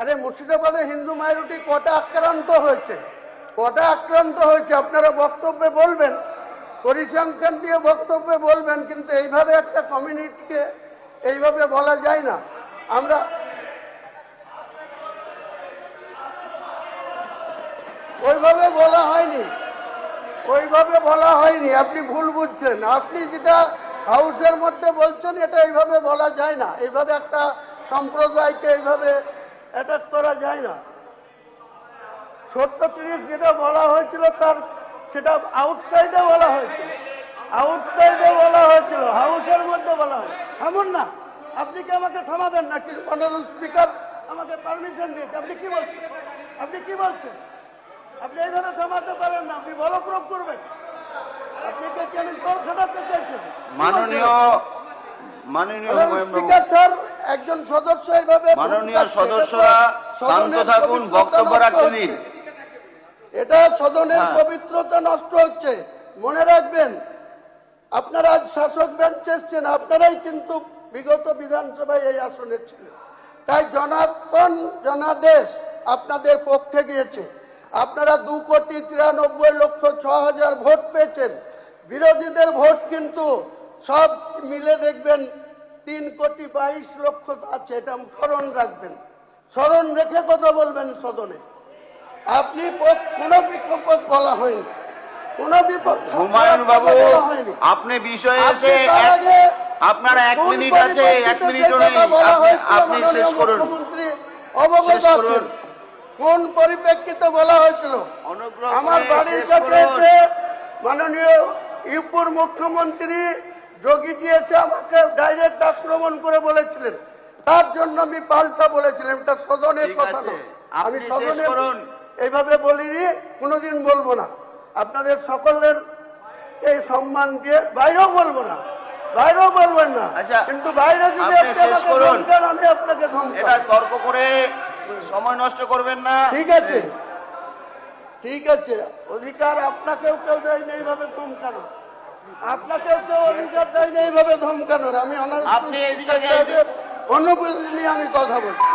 আরে মুর্শিদাবাদে হিন্দু মাইনরিটি কটা আক্রান্ত হয়েছে, কটা আক্রান্ত হয়েছে আপনারা বক্তব্যে বলবেন, পরিসংখ্যান দিয়ে বক্তব্যে বলবেন, কিন্তু এইভাবে একটা কমিউনিটিকে এইভাবে বলা যায় না। আমরা ওইভাবে বলা হয়নি, ওইভাবে বলা হয়নি, আপনি ভুল বুঝছেন। আপনি যেটা হাউসের মধ্যে বলছেন এটা এইভাবে বলা যায় না, এইভাবে একটা সম্প্রদায়কে এইভাবে অ্যাটাক করা যায় না। 37 যেটা বলা হয়েছিল তার সেটা আউটসাইডে বলা হয়েছিল, আউটসাইডে বলা হয়েছিল, হাউসের মধ্যে বলা হয় এমন না। আপনি কি আমাকে থামাবেন নাকি? অনারেবল স্পিকার আমাকে পারমিশন দিয়েছে। আপনি কি বলছেন? আপনি কি বলছেন? আপনি এইভাবে থামাতে পারেন না, আপনি বলপ্রয়োগ করবেন। আপনি কি আমি জল খাটাতে চাইছেন? মাননীয় স্পিকার স্যার, একজন সদস্য এইভাবে মাননীয় সদস্যরা শান্ত থাকুন, বক্তব্য রাখতে দিন। এটা সদনের পবিত্রতা নষ্ট হচ্ছে। মনে রাখবেন, আপনারা আজ শাসক বেঞ্চে এসছেন, আপনারাই কিন্তু বিগত বিধানসভায় এই আসনে ছিলেন, তাই জনার্দন জনাদেশ আপনাদের পক্ষে গিয়েছে। আপনারা 2,93,06,000 ভোট পেয়েছেন। বিরোধীদের ভোট কিন্তু সব মিলে দেখবেন 3,22,00,000 আছে। এটা স্মরণ রাখবেন, স্মরণ রেখে কথা বলবেন সদনে। আপনি কোন বিপদ বলা হয়নি, কোন বিপদ। হুমায়ুন বাবু, আপনি বিষয়ে এসে আপনার 1 মিনিট আছে, 1 মিনিটও নেই, আপনি শেষ করুন। মুখ্যমন্ত্রী অবগত আছেন কোন পরিপ্রেক্ষিতে বলা হয়েছিল। আমার বাড়ির কাছে এসে মাননীয় ইউপির মুখ্যমন্ত্রী যোগীজি এসে আমাকে ডাইরেক্ট আক্রমণ করে বলেছিলেন, তার জন্য আমি পাল্টা বলেছিলাম। এটা সদনের কথা নয়, আমি সদনে এইভাবে বলিনি, কোনোদিন বলবো না। আপনাদের সকলের এই সম্মান দিয়ে বাইরেও বলবো না, বাইরেও বলবেন না। কিন্তু বাইরে যদি আমি আপনাকে এটা তর্ক করে সময় নষ্ট করবেন না। ঠিক আছে, ঠিক আছে, অধিকার আপনাকেও কেউ দেয়নি এইভাবে ধমকানো, আপনাকেও কেউ অধিকার দেয়নি এইভাবে ধমকানোর। আমি অনুমতি নিয়ে আমি কথা বলছি।